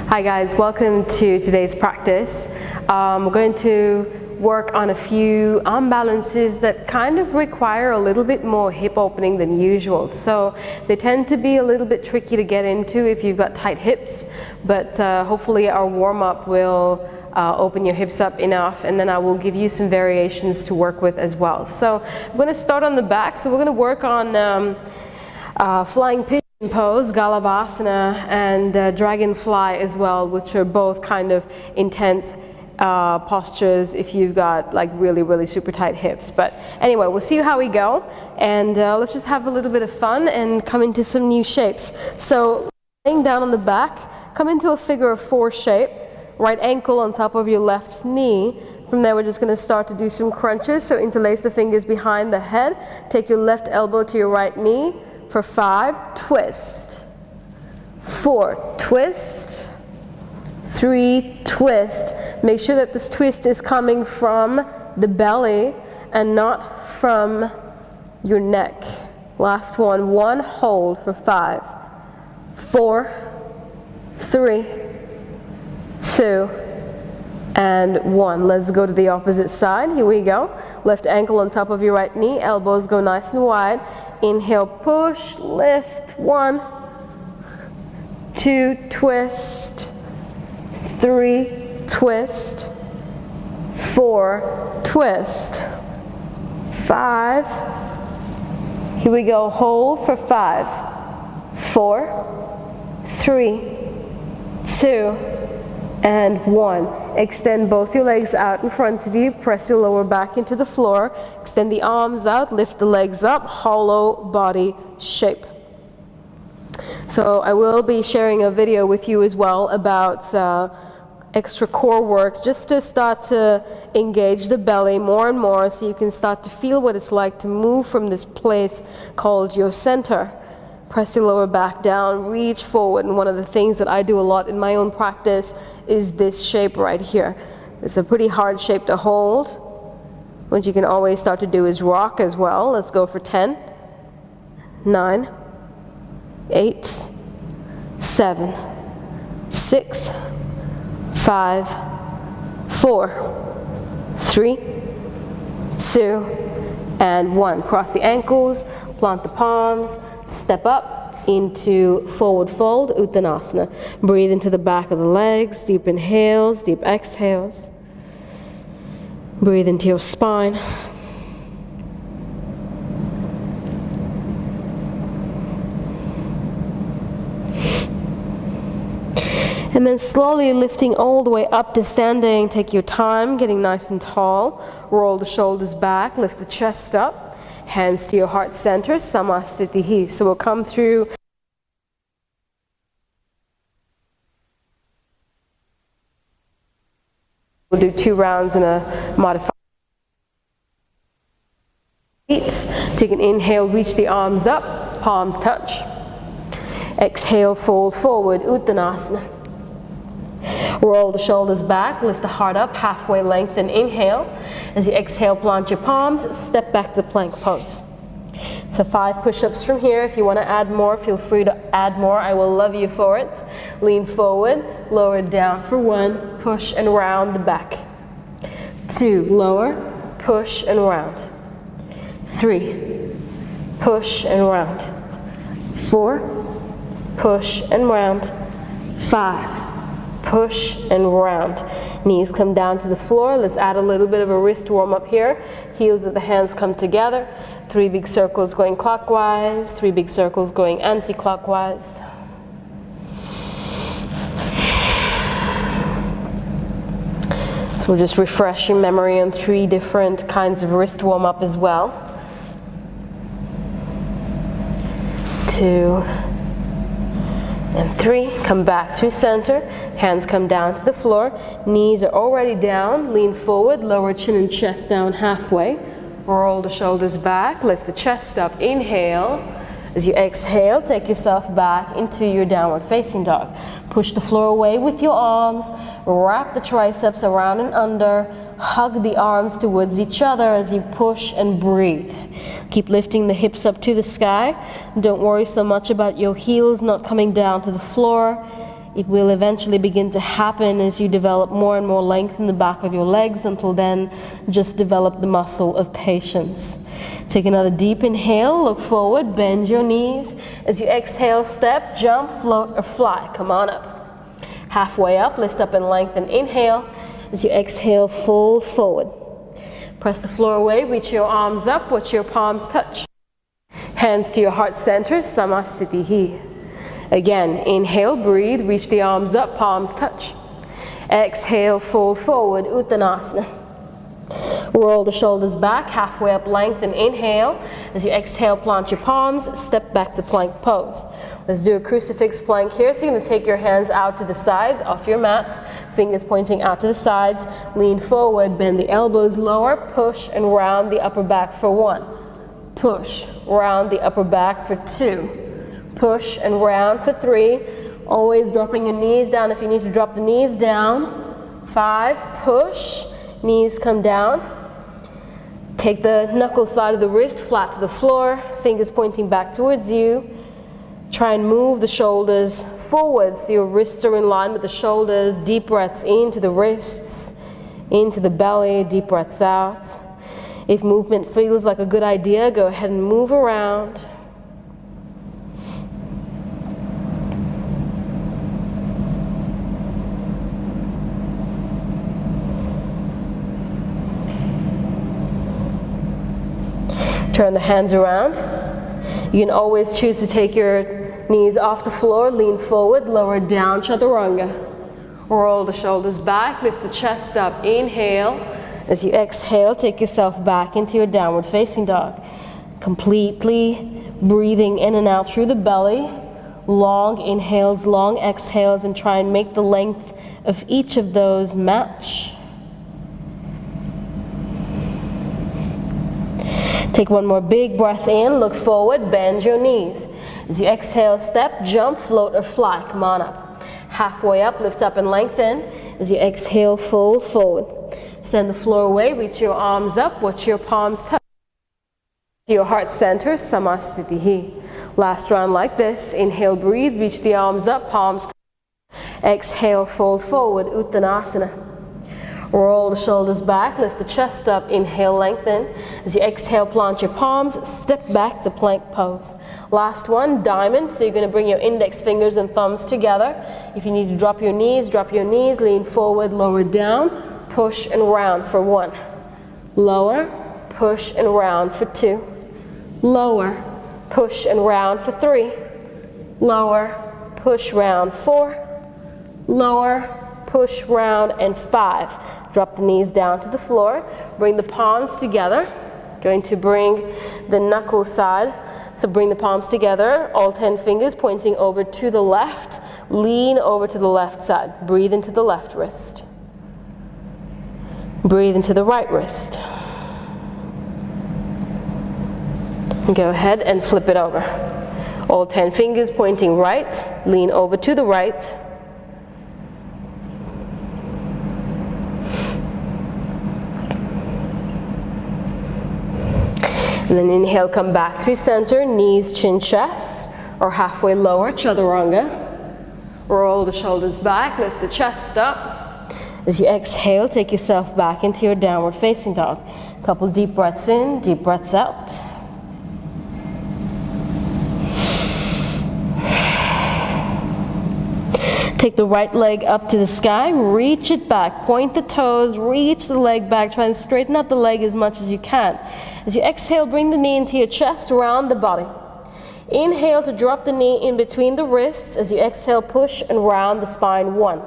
Hi guys, welcome to today's practice. We're going to work on a few arm balances that kind of require a little bit more hip opening than usual. So they tend to be a little bit tricky to get into if you've got tight hips, but hopefully our warm-up will open your hips up enough, and then I will give you some variations to work with as well. So I'm going to start on the back. So we're going to work on flying pigeon pose, Galavasana, and Dragonfly as well, which are both kind of intense postures if you've got like really super tight hips. But anyway, we'll see how we go, and let's just have a little bit of fun and come into some new shapes. So laying down on the back, come into a figure of four shape, right ankle on top of your left knee. From there we're just going to start to do some crunches. So interlace the fingers behind the head, take your left elbow to your right knee for 5, twist, 4, twist, 3, twist. Make sure that this twist is coming from the belly and not from your neck. Last one, 1, hold for 5, 4, 3, 2, and 1. Let's go to the opposite side. Here we go. Left ankle on top of your right knee, elbows go nice and wide. Inhale, push, lift, 1, 2, twist, 3, twist, 4, twist, 5. Here we go, hold for 5, 4, 3, 2, and 1. Extend both your legs out in front of you, press your lower back into the floor, extend the arms out, lift the legs up, hollow body shape. So I will be sharing a video with you as well about extra core work, just to start to engage the belly more and more, so you can start to feel what it's like to move from this place called your center. Press your lower back down, reach forward, and one of the things that I do a lot in my own practice is this shape right here. It's a pretty hard shape to hold. What you can always start to do is rock as well. Let's go for 10, 9, 8, 7, 6, 5, 4, 3, 2, and 1. Cross the ankles, plant the palms, step up into forward fold, Uttanasana. Breathe into the back of the legs, deep inhales, deep exhales. Breathe into your spine. And then slowly lifting all the way up to standing. Take your time, getting nice and tall. Roll the shoulders back, lift the chest up. Hands to your heart center, Samasthitihi. So we'll come through. We'll do 2 rounds in a modified. Take an inhale, reach the arms up, palms touch. Exhale, fold forward, Uttanasana. Roll the shoulders back, lift the heart up, halfway lengthen, inhale. As you exhale, plant your palms, step back to plank pose. So 5 push-ups from here. If you want to add more, feel free to add more. I will love you for it. Lean forward, lower down for 1, push and round the back. 2, lower, push and round. 3, push and round. 4, push and round. 5, push and round. Knees come down to the floor. Let's add a little bit of a wrist warm up here. Heels of the hands come together. 3 big circles going clockwise, 3 big circles going anti-clockwise. So we'll just refresh your memory on 3 different kinds of wrist warm up as well. 2 and 3, come back through center, hands come down to the floor, knees are already down, lean forward, lower chin and chest down halfway, roll the shoulders back, lift the chest up, inhale. As you exhale, take yourself back into your downward facing dog. Push the floor away with your arms, wrap the triceps around and under, hug the arms towards each other as you push and breathe. Keep lifting the hips up to the sky. Don't worry so much about your heels not coming down to the floor. It will eventually begin to happen as you develop more and more length in the back of your legs. Until then, just develop the muscle of patience. Take another deep inhale, look forward, bend your knees. As you exhale, step, jump, float, or fly. Come on up. Halfway up, lift up and lengthen. Inhale. As you exhale, fold forward. Press the floor away, reach your arms up, watch your palms touch. Hands to your heart center, Samasthiti. Again, inhale, breathe, reach the arms up, palms touch. Exhale, fold forward, Uttanasana. Roll the shoulders back, halfway up, lengthen, inhale. As you exhale, plant your palms, step back to plank pose. Let's do a crucifix plank here. So you're going to take your hands out to the sides, off your mats, fingers pointing out to the sides, lean forward, bend the elbows lower, push and round the upper back for 1. Push, round the upper back for 2. Push and round for 3. Always dropping your knees down if you need to drop the knees down. 5, push, knees come down. Take the knuckle side of the wrist flat to the floor, fingers pointing back towards you. Try and move the shoulders forward so your wrists are in line with the shoulders. Deep breaths into the wrists, into the belly, deep breaths out. If movement feels like a good idea, go ahead and move around. Turn the hands around. You can always choose to take your knees off the floor, lean forward, lower down, chaturanga. Roll the shoulders back, lift the chest up, inhale. As you exhale, take yourself back into your downward facing dog. Completely breathing in and out through the belly. Long inhales, long exhales, and try and make the length of each of those match. Take one more big breath in, look forward, bend your knees. As you exhale, step, jump, float, or fly. Come on up. Halfway up, lift up and lengthen. As you exhale, fold forward. Send the floor away, reach your arms up, watch your palms touch. Your heart center, Samasthiti. Last round like this. Inhale, breathe, reach the arms up, palms touch. Exhale, fold forward, Uttanasana. Roll the shoulders back, lift the chest up, inhale, lengthen. As you exhale, plant your palms, step back to plank pose. Last one, diamond. So you're going to bring your index fingers and thumbs together. If you need to drop your knees, lean forward, lower down, push and round for 1. Lower, push and round for 2. Lower, push and round for 3. Lower, push, round 4. Lower, push, round, and 5. Drop the knees down to the floor. Bring the palms together. Going to bring the knuckle side. So bring the palms together, all 10 fingers pointing over to the left. Lean over to the left side. Breathe into the left wrist. Breathe into the right wrist. Go ahead and flip it over. All 10 fingers pointing right. Lean over to the right. And then inhale, come back through center, knees, chin, chest, or halfway lower, chaturanga. Roll the shoulders back, lift the chest up. As you exhale, take yourself back into your downward facing dog. A couple deep breaths in, deep breaths out. Take the right leg up to the sky, reach it back, point the toes, reach the leg back, try and straighten out the leg as much as you can. As you exhale, bring the knee into your chest, round the body. Inhale to drop the knee in between the wrists. As you exhale, push and round the spine, 1.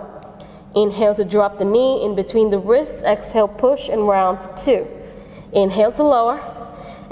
Inhale to drop the knee in between the wrists. Exhale, push and round for 2. Inhale to lower.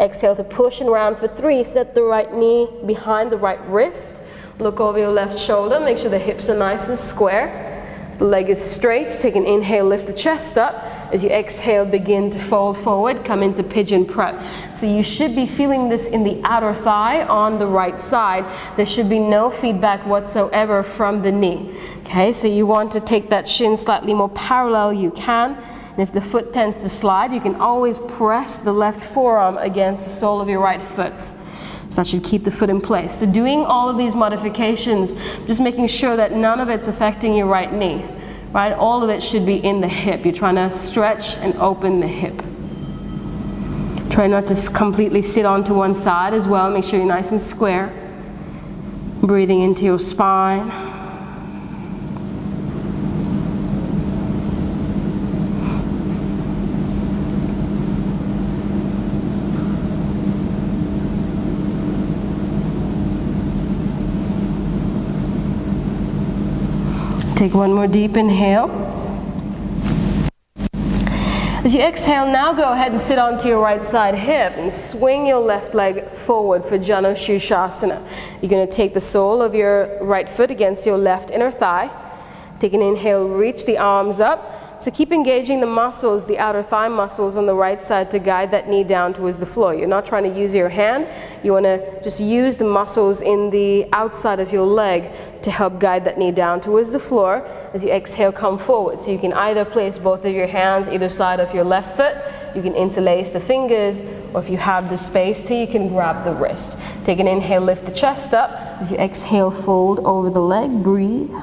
Exhale to push and round for 3. Set the right knee behind the right wrist. Look over your left shoulder, make sure the hips are nice and square. The leg is straight. Take an inhale, lift the chest up. As you exhale, begin to fold forward, come into pigeon prep. So you should be feeling this in the outer thigh on the right side. There should be no feedback whatsoever from the knee. Okay, so you want to take that shin slightly more parallel, you can. And if the foot tends to slide, you can always press the left forearm against the sole of your right foot. So that should keep the foot in place. So doing all of these modifications, just making sure that none of it's affecting your right knee, right? All of it should be in the hip. You're trying to stretch and open the hip. Try not to completely sit onto one side as well. Make sure you're nice and square. Breathing into your spine. Take one more deep inhale. As you exhale, now go ahead and sit onto your right side hip and swing your left leg forward for Janu Shirshasana. You're going to take the sole of your right foot against your left inner thigh. Take an inhale, reach the arms up. So keep engaging the muscles, the outer thigh muscles on the right side to guide that knee down towards the floor. You're not trying to use your hand. You want to just use the muscles in the outside of your leg to help guide that knee down towards the floor. As you exhale, come forward. So you can either place both of your hands either side of your left foot. You can interlace the fingers, or if you have the space to, you can grab the wrist. Take an inhale, lift the chest up. As you exhale, fold over the leg, breathe.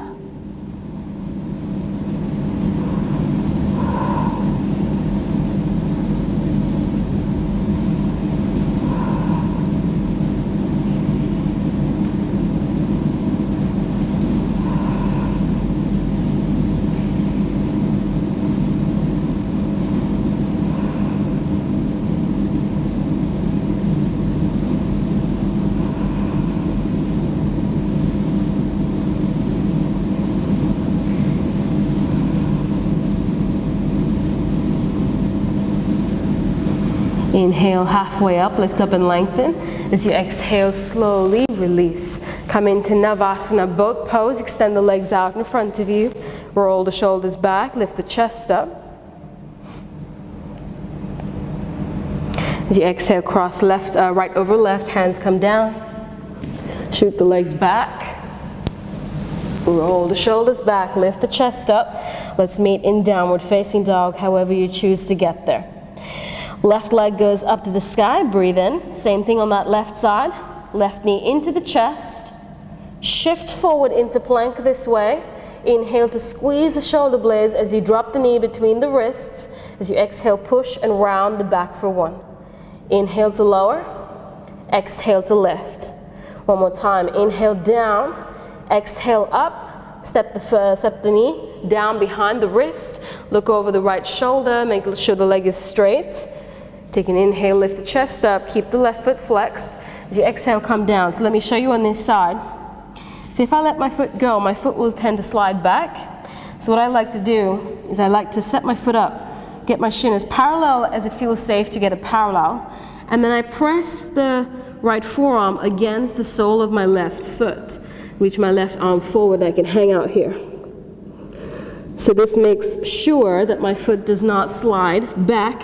Inhale, halfway up, lift up and lengthen. As you exhale, slowly release. Come into Navasana, boat pose. Extend the legs out in front of you. Roll the shoulders back, lift the chest up. As you exhale, cross right over left, hands come down. Shoot the legs back. Roll the shoulders back, lift the chest up. Let's meet in downward facing dog, however you choose to get there. Left leg goes up to the sky, breathe in. Same thing on that left side. Left knee into the chest. Shift forward into plank this way. Inhale to squeeze the shoulder blades as you drop the knee between the wrists. As you exhale, push and round the back for one. Inhale to lower. Exhale to lift. One more time. Inhale down. Exhale up. Step the knee down behind the wrist. Look over the right shoulder. Make sure the leg is straight. Take an inhale, lift the chest up, keep the left foot flexed. As you exhale, come down. So let me show you on this side. So if I let my foot go, my foot will tend to slide back. So what I like to do is I like to set my foot up, get my shin as parallel as it feels safe to get a parallel, and then I press the right forearm against the sole of my left foot. Reach my left arm forward, I can hang out here. So this makes sure that my foot does not slide back,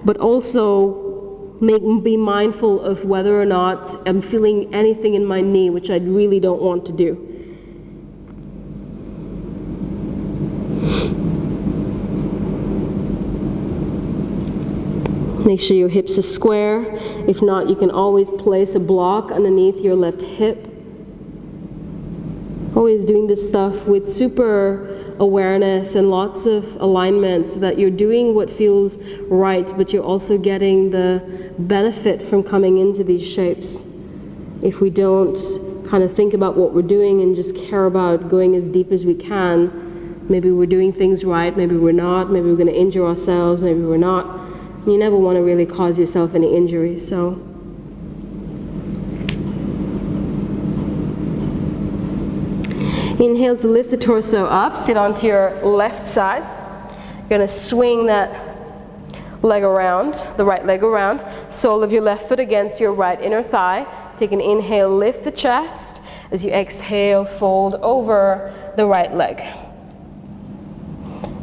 but also be mindful of whether or not I'm feeling anything in my knee, which I really don't want to do. Make sure your hips are square. If not, you can always place a block underneath your left hip. Always doing this stuff with super awareness and lots of alignment so that you're doing what feels right, but you're also getting the benefit from coming into these shapes. If we don't kind of think about what we're doing and just care about going as deep as we can, maybe we're doing things right, maybe we're not, maybe we're going to injure ourselves, maybe we're not. You never want to really cause yourself any injury, so. Inhale to lift the torso up, sit onto your left side. You're going to swing that leg around, the right leg around, sole of your left foot against your right inner thigh. Take an inhale, lift the chest. As you exhale, fold over the right leg.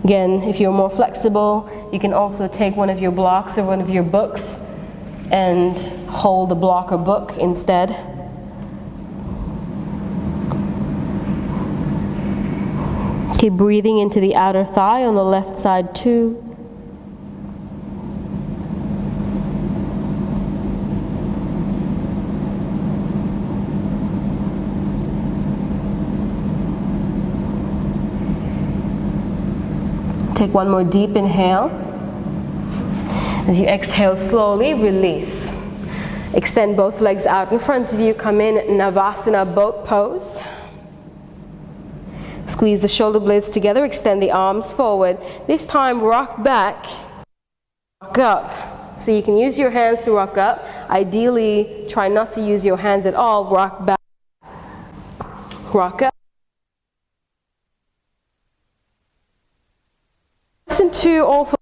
Again, if you're more flexible, you can also take one of your blocks or one of your books and hold the block or book instead. Keep breathing into the outer thigh on the left side too. Take one more deep inhale. As you exhale slowly, release. Extend both legs out in front of you. Come in Navasana boat pose. Squeeze the shoulder blades together. Extend the arms forward. This time rock back, rock up. So you can use your hands to rock up. Ideally, try not to use your hands at all. Rock back, rock up. Listen to all four.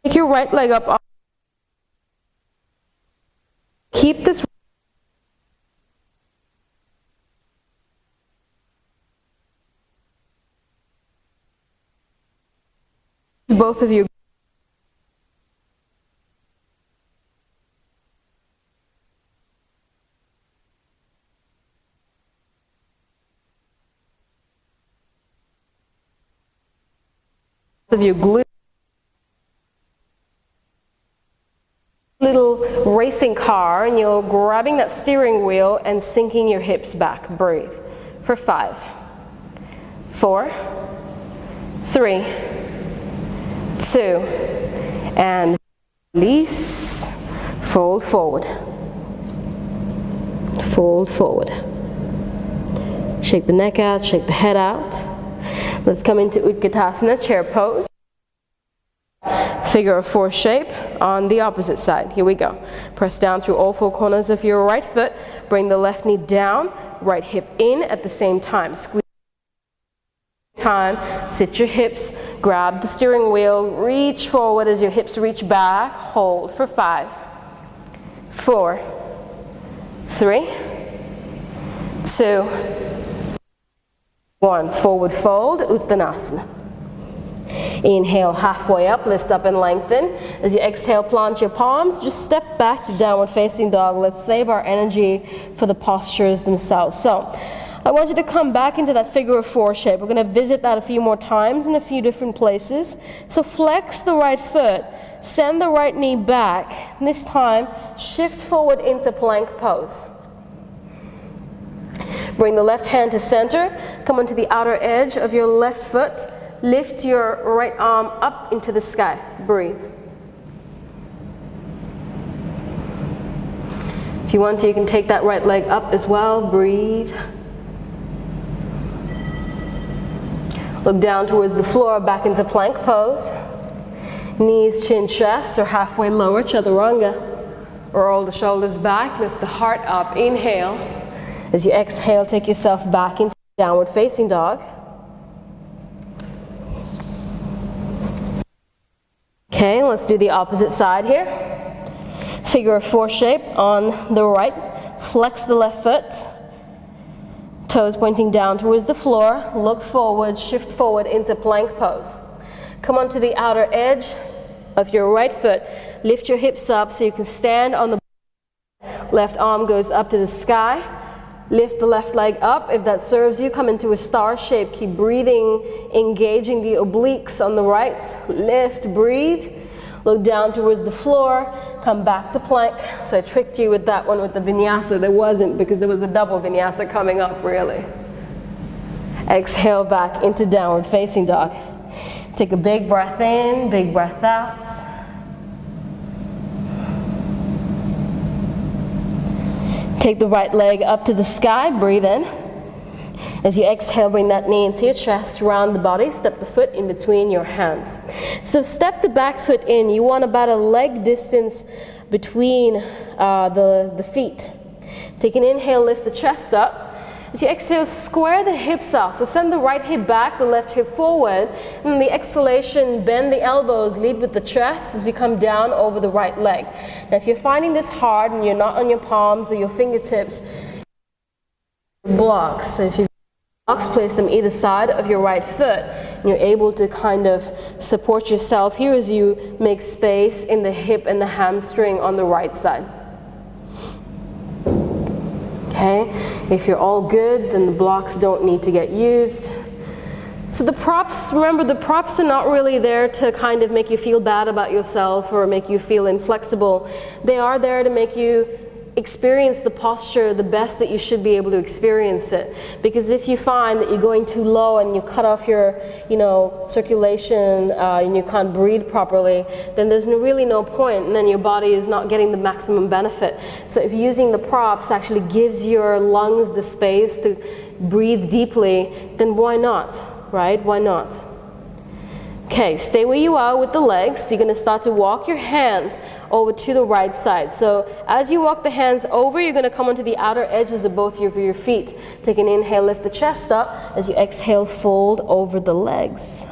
Take your right leg up. Keep this. Both of you. Of your glute. Little racing car, and you're grabbing that steering wheel and sinking your hips back. Breathe for 5, 4, 3, 2, and release. Fold forward. Fold forward. Shake the neck out, shake the head out. Let's come into Utkatasana, chair pose. Figure of 4 shape on the opposite side. Here we go. Press down through all 4 corners of your right foot. Bring the left knee down, right hip in at the same time. Squeeze time, sit your hips, grab the steering wheel, reach forward as your hips reach back. Hold for 5, 4, 3, 2, 1. Forward fold, Uttanasana. Inhale, halfway up, lift up and lengthen. As you exhale, plant your palms. Just step back to downward facing dog. Let's save our energy for the postures themselves. So, I want you to come back into that figure of 4 shape. We're going to visit that a few more times in a few different places. So flex the right foot, send the right knee back. This time, shift forward into plank pose. Bring the left hand to center. Come onto the outer edge of your left foot. Lift your right arm up into the sky. Breathe. If you want to, you can take that right leg up as well. Breathe. Look down towards the floor, back into plank pose. Knees, chin, chest, or halfway lower, chaturanga. Roll the shoulders back, lift the heart up. Inhale. As you exhale, take yourself back into downward facing dog. Okay, let's do the opposite side here. Figure of 4 shape on the right. Flex the left foot. Toes pointing down towards the floor. Look forward, shift forward into plank pose. Come onto the outer edge of your right foot. Lift your hips up so you can stand on the left arm goes up to the sky. Lift the left leg up. If that serves you, come into a star shape. Keep breathing, engaging the obliques on the right. Lift, breathe. Look down towards the floor. Come back to plank. So I tricked you with that one with the vinyasa. There wasn't, because there was a double vinyasa coming up, really. Exhale back into downward facing dog. Take a big breath in, big breath out. Take the right leg up to the sky, breathe in. As you exhale, bring that knee into your chest, round the body, step the foot in between your hands. So step the back foot in. You want about a leg distance between the feet. Take an inhale, lift the chest up. As you exhale, square the hips off. So send the right hip back, the left hip forward. And the exhalation, bend the elbows, lead with the chest as you come down over the right leg. Now if you're finding this hard and you're not on your palms or your fingertips, blocks. So if you blocks, place them either side of your right foot. And you're able to kind of support yourself here as you make space in the hip and the hamstring on the right side. Okay, if you're all good, then the blocks don't need to get used. So the props, remember, the props are not really there to kind of make you feel bad about yourself or make you feel inflexible. They are there to make you experience the posture the best that you should be able to experience it. Because if you find that you're going too low and you cut off your, circulation and you can't breathe properly, then there's really no point, and then your body is not getting the maximum benefit. So if using the props actually gives your lungs the space to breathe deeply, then why not, right? Why not? Okay, stay where you are with the legs. You're going to start to walk your hands over to the right side. So as you walk the hands over, you're going to come onto the outer edges of both of your feet. Take an inhale, lift the chest up. As you exhale, fold over the legs.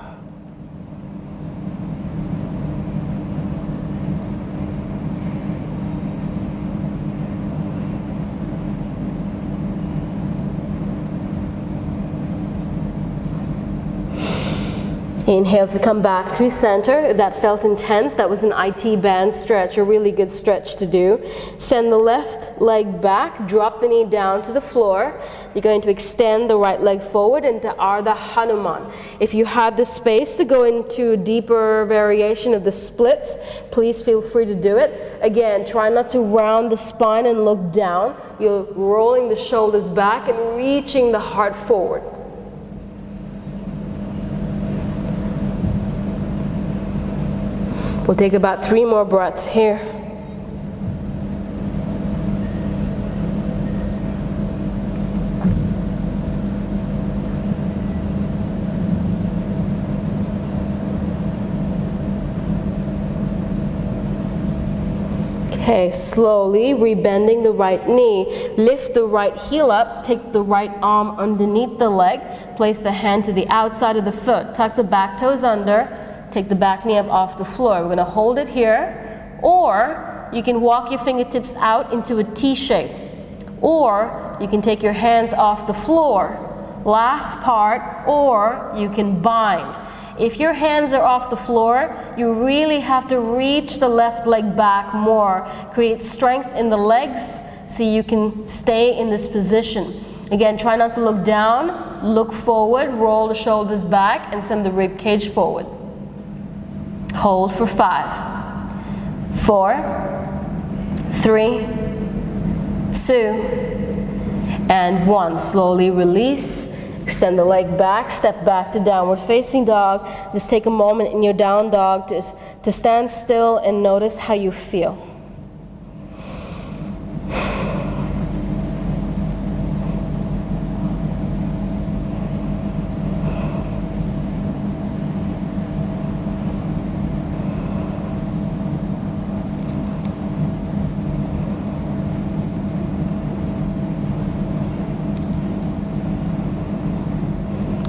Inhale to come back through center. If that felt intense, that was an IT band stretch, a really good stretch to do. Send the left leg back, drop the knee down to the floor. You're going to extend the right leg forward into Ardha Hanuman. If you have the space to go into a deeper variation of the splits, please feel free to do it. Again, try not to round the spine and look down. You're rolling the shoulders back and reaching the heart forward. We'll take about 3 more breaths here. Okay, slowly rebending the right knee. Lift the right heel up, take the right arm underneath the leg, place the hand to the outside of the foot, tuck the back toes under. Take the back knee up off the floor. We're going to hold it here, or you can walk your fingertips out into a T shape, or you can take your hands off the floor. Last part, or you can bind. If your hands are off the floor, you really have to reach the left leg back more. Create strength in the legs so you can stay in this position. Again, try not to look down, look forward, roll the shoulders back, and send the rib cage forward. Hold for 5, 4, 3, 2, and 1. Slowly release. Extend the leg back, step back to downward facing dog. Just take a moment in your down dog to stand still and notice how you feel.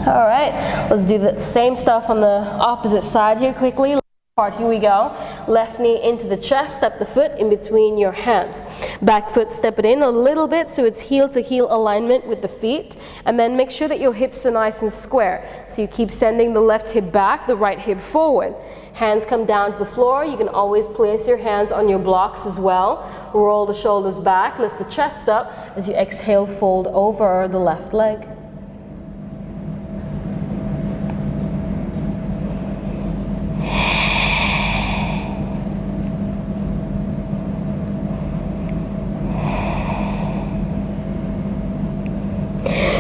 All right, let's do the same stuff on the opposite side here quickly. Left part, here we go. Left knee into the chest, step the foot in between your hands. Back foot, step it in a little bit so it's heel to heel alignment with the feet. And then make sure that your hips are nice and square. So you keep sending the left hip back, the right hip forward. Hands come down to the floor. You can always place your hands on your blocks as well. Roll the shoulders back, lift the chest up. As you exhale, fold over the left leg.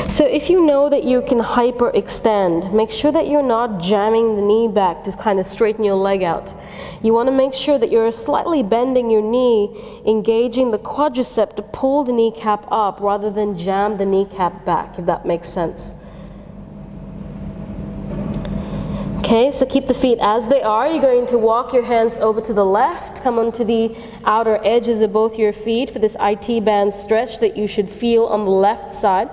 So if you know that you can hyperextend, make sure that you're not jamming the knee back to kind of straighten your leg out. You want to make sure that you're slightly bending your knee, engaging the quadricep to pull the kneecap up rather than jam the kneecap back, if that makes sense. Okay, so keep the feet as they are. You're going to walk your hands over to the left, come onto the outer edges of both your feet for this IT band stretch that you should feel on the left side.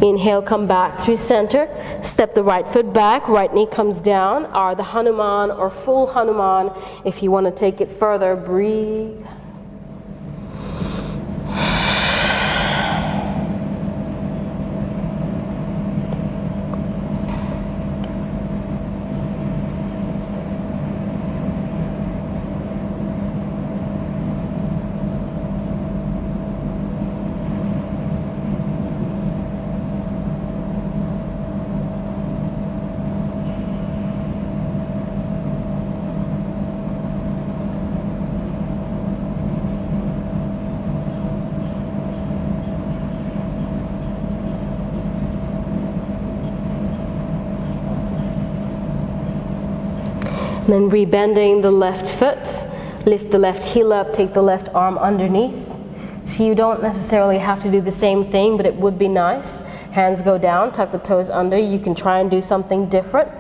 Inhale, come back through center. Step the right foot back, right knee comes down. Ardha Hanuman or full Hanuman. If you want to take it further, breathe. Then rebending the left foot, lift the left heel up, take the left arm underneath. So you don't necessarily have to do the same thing, but it would be nice. Hands go down, tuck the toes under. You can try and do something different.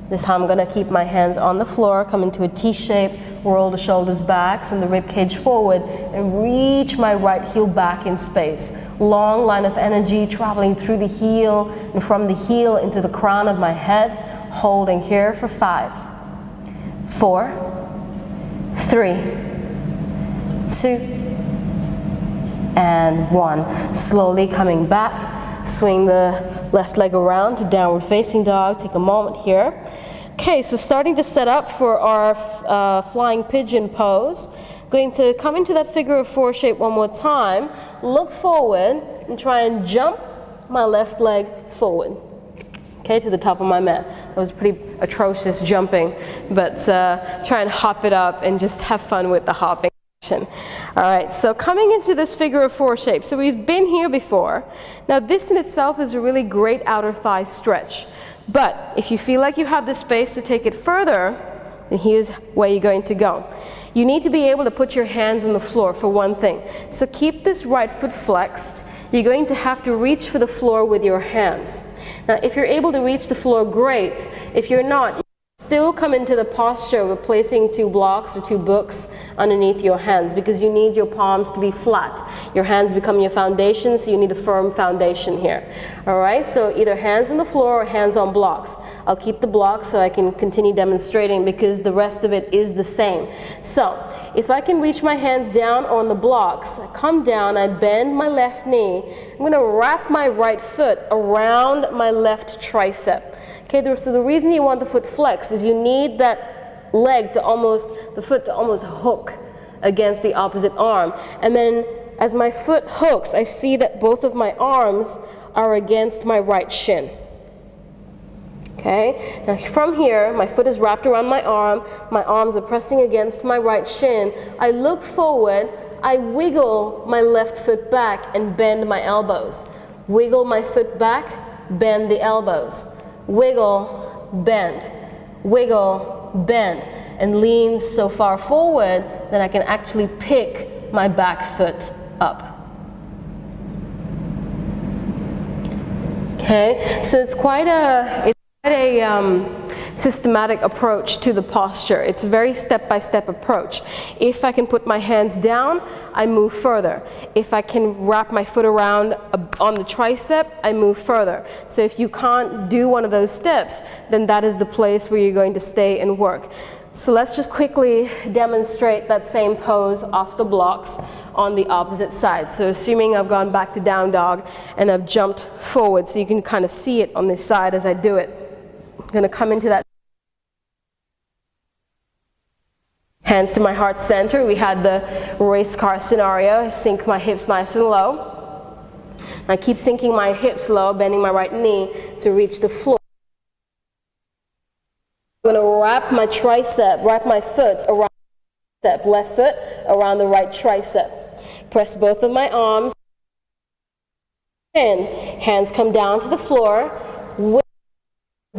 This time I'm gonna keep my hands on the floor, come into a T shape, roll the shoulders back, send the rib cage forward, and reach my right heel back in space. Long line of energy traveling through the heel and from the heel into the crown of my head, holding here for 5, 4, 3, 2, and 1. Slowly coming back. Swing the left leg around to downward facing dog. Take a moment here. Okay, so starting to set up for our flying pigeon pose. Going to come into that figure of 4 shape one more time. Look forward and try and jump my left leg forward. Okay, to the top of my mat. That was pretty atrocious jumping, but try and hop it up and just have fun with the hopping. All right, so coming into this figure of 4 shape. So we've been here before. Now this in itself is a really great outer thigh stretch. But if you feel like you have the space to take it further, then here's where you're going to go. You need to be able to put your hands on the floor for one thing. So keep this right foot flexed. You're going to have to reach for the floor with your hands. Now if you're able to reach the floor, great. If you're not, still come into the posture of placing 2 blocks or 2 books underneath your hands, because you need your palms to be flat. Your hands become your foundation, so you need a firm foundation here. All right, so either hands on the floor or hands on blocks. I'll keep the blocks so I can continue demonstrating, because the rest of it is the same. So if I can reach my hands down on the blocks, I come down, I bend my left knee. I'm going to wrap my right foot around my left tricep. Okay, so the reason you want the foot flexed is you need that leg to the foot to almost hook against the opposite arm. And then as my foot hooks, I see that both of my arms are against my right shin. Okay, now from here, my foot is wrapped around my arms are pressing against my right shin. I look forward, I wiggle my left foot back and bend my elbows. Wiggle my foot back, bend the elbows. Wiggle, bend, wiggle, bend, and lean so far forward that I can actually pick my back foot up. Okay, so it's quite a systematic approach to the posture. It's a very step-by-step approach. If I can put my hands down, I move further. If I can wrap my foot around on the tricep, I move further. So if you can't do one of those steps, then that is the place where you're going to stay and work. So let's just quickly demonstrate that same pose off the blocks on the opposite side. So assuming I've gone back to down dog and I've jumped forward, so you can kind of see it on this side as I do it. I'm going to come into that. Hands to my heart center. We had the race car scenario. I sink my hips nice and low. I keep sinking my hips low, bending my right knee to reach the floor. I'm going to wrap my tricep, wrap my foot around the tricep, left foot around the right tricep. Press both of my arms in. Hands come down to the floor. Wiggle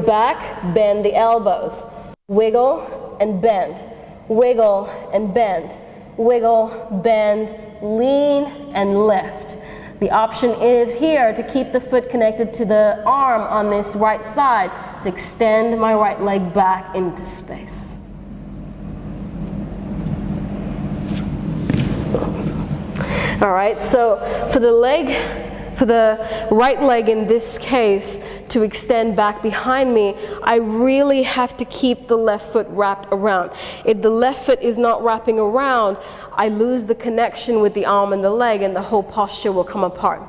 back, bend the elbows. Wiggle and bend. Wiggle and bend. Wiggle, bend, lean and lift. The option is here to keep the foot connected to the arm on this right side to extend my right leg back into space. All right, so for the right leg in this case to extend back behind me, I really have to keep the left foot wrapped around. If the left foot is not wrapping around, I lose the connection with the arm and the leg, and the whole posture will come apart.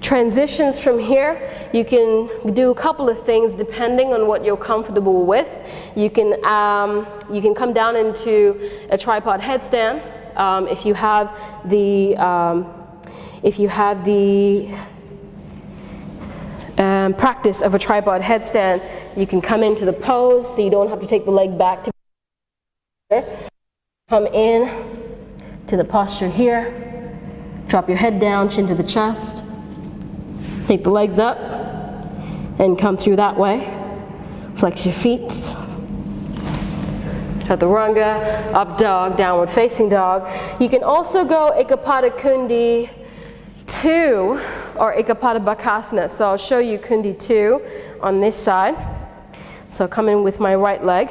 Transitions from here, you can do a couple of things depending on what you're comfortable with. You can come down into a tripod headstand. If you have the practice of a tripod headstand, you can come into the pose so you don't have to take the leg back to come in to the posture here. Drop your head down, chin to the chest. Take the legs up and come through that way. Flex your feet. Chaturanga, up dog, downward facing dog. You can also go Ekapada Kundi 2 or Ekapada Bakasana. So I'll show you Kundi 2 on this side. So I'll come in with my right leg.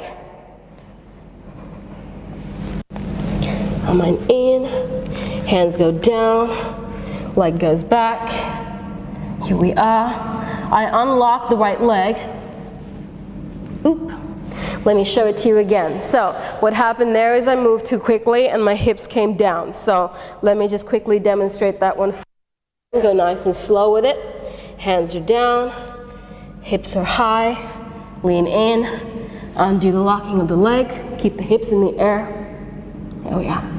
Come on in, hands go down, leg goes back. Here we are. I unlock the right leg. Oop. Let me show it to you again. So what happened there is I moved too quickly and my hips came down. So let me just quickly demonstrate that one. Go nice and slow with it. Hands are down, hips are high, lean in, undo the locking of the leg, keep the hips in the air. There we are.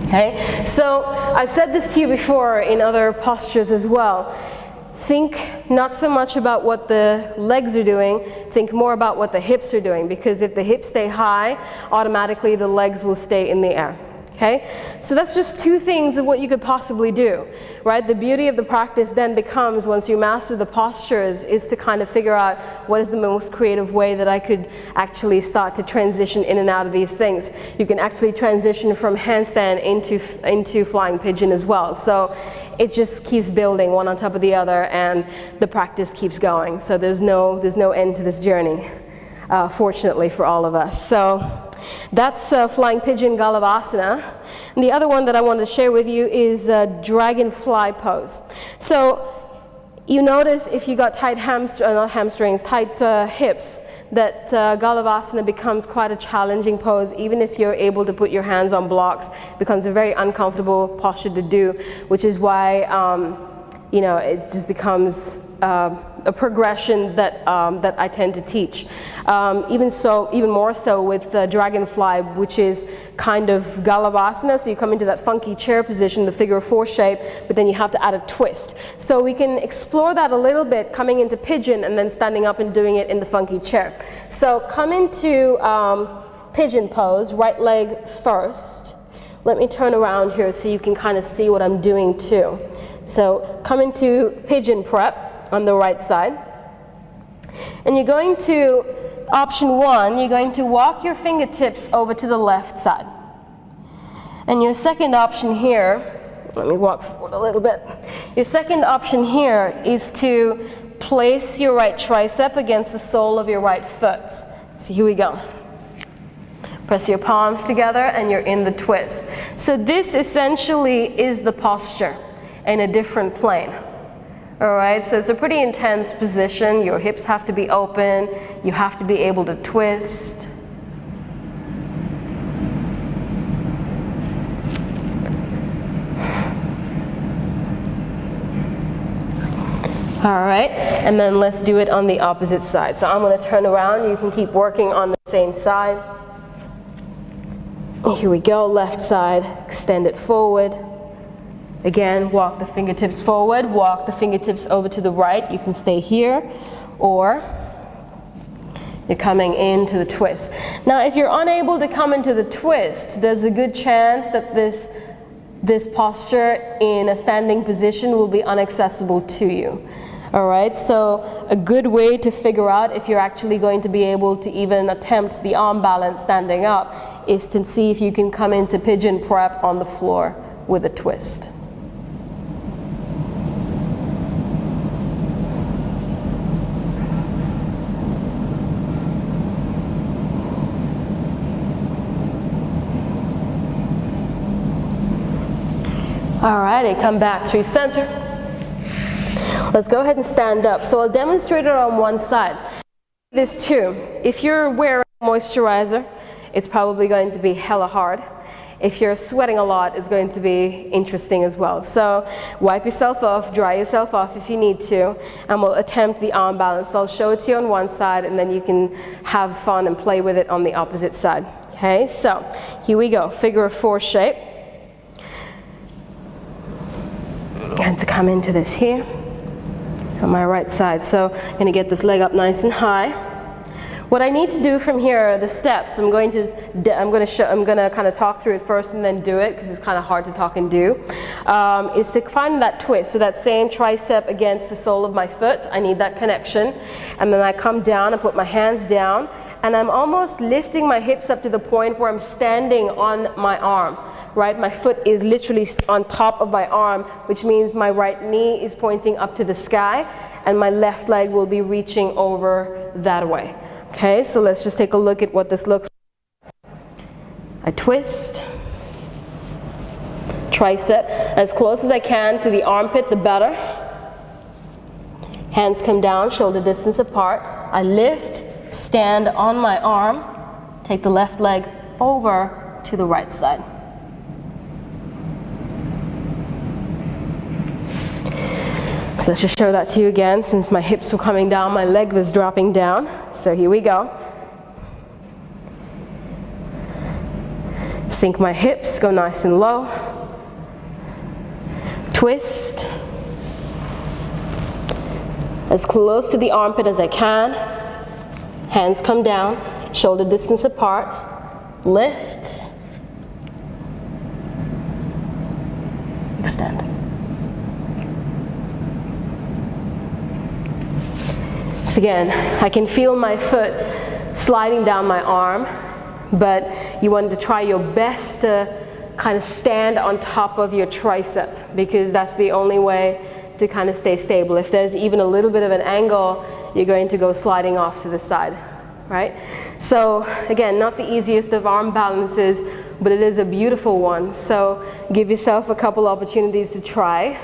Okay, so I've said this to you before in other postures as well. Think not so much about what the legs are doing, think more about what the hips are doing, because if the hips stay high, automatically the legs will stay in the air. Okay? So that's just two things of what you could possibly do, right? The beauty of the practice then becomes, once you master the postures, is to kind of figure out what is the most creative way that I could actually start to transition in and out of these things. You can actually transition from handstand into flying pigeon as well. So it just keeps building one on top of the other, and the practice keeps going. So there's no end to this journey, fortunately for all of us. So that's flying pigeon Galavasana. And the other one that I wanted to share with you is Dragonfly pose. So you notice if you got tight tight hips, that Galavasana becomes quite a challenging pose. Even if you're able to put your hands on blocks, it becomes a very uncomfortable posture to do, which is why you know, it just becomes a progression that that I tend to teach. Even more so with the Dragonfly, which is kind of Galavasana. So you come into that funky chair position, the figure 4 shape, but then you have to add a twist. So we can explore that a little bit, coming into pigeon and then standing up and doing it in the funky chair. So come into pigeon pose, right leg first. Let me turn around here so you can kind of see what I'm doing too. So come into pigeon prep on the right side. And you're going to, option 1, you're going to walk your fingertips over to the left side. And your second option here, let me walk forward a little bit. Your second option here is to place your right tricep against the sole of your right foot. So here we go. Press your palms together and you're in the twist. So this essentially is the posture in a different plane. All right, so it's a pretty intense position. Your hips have to be open. You have to be able to twist. All right, and then let's do it on the opposite side. So I'm going to turn around. You can keep working on the same side. Here we go, left side, extend it forward. Again, walk the fingertips forward, walk the fingertips over to the right. You can stay here, or you're coming into the twist. Now, if you're unable to come into the twist, there's a good chance that this posture in a standing position will be inaccessible to you. All right, so a good way to figure out if you're actually going to be able to even attempt the arm balance standing up is to see if you can come into pigeon prep on the floor with a twist. Alrighty, come back through center. Let's go ahead and stand up. So I'll demonstrate it on one side. This too, if you're wearing moisturizer, it's probably going to be hella hard. If you're sweating a lot, it's going to be interesting as well. So wipe yourself off, dry yourself off if you need to, and we'll attempt the arm balance. So I'll show it to you on one side, and then you can have fun and play with it on the opposite side. Okay, so here we go, figure 4 shape. And to come into this here on my right side. So I'm going to get this leg up nice and high. What I need to do from here, the steps, I'm going to kind of talk through it first and then do it because it's kind of hard to talk and do, is to find that twist. So that same tricep against the sole of my foot, I need that connection. And then I come down, I put my hands down, and I'm almost lifting my hips up to the point where I'm standing on my arm. Right, my foot is literally on top of my arm, which means my right knee is pointing up to the sky and my left leg will be reaching over that way. Okay, so let's just take a look at what this looks like. I twist, tricep, as close as I can to the armpit, the better. Hands come down, shoulder distance apart. I lift, stand on my arm, take the left leg over to the right side. Let's just show that to you again. Since my hips were coming down, my leg was dropping down. So here we go. Sink my hips, go nice and low. Twist. As close to the armpit as I can. Hands come down, shoulder distance apart. Lift. Extend. So again, I can feel my foot sliding down my arm, but you want to try your best to kind of stand on top of your tricep because that's the only way to kind of stay stable. If there's even a little bit of an angle, you're going to go sliding off to the side, right? So again, not the easiest of arm balances, but it is a beautiful one. So give yourself a couple opportunities to try.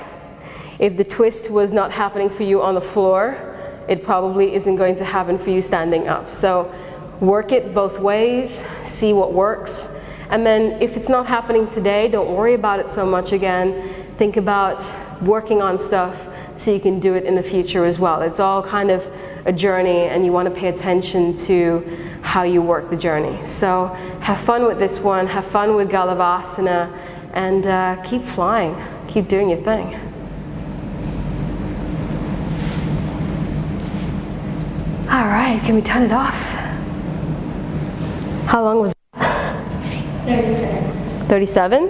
If the twist was not happening for you on the floor, it probably isn't going to happen for you standing up. So work it both ways, see what works. And then if it's not happening today, don't worry about it so much again. Think about working on stuff so you can do it in the future as well. It's all kind of a journey and you want to pay attention to how you work the journey. So have fun with this one, have fun with Galavasana, and keep flying, keep doing your thing. All right, can we turn it off? How long was it? 37. 37?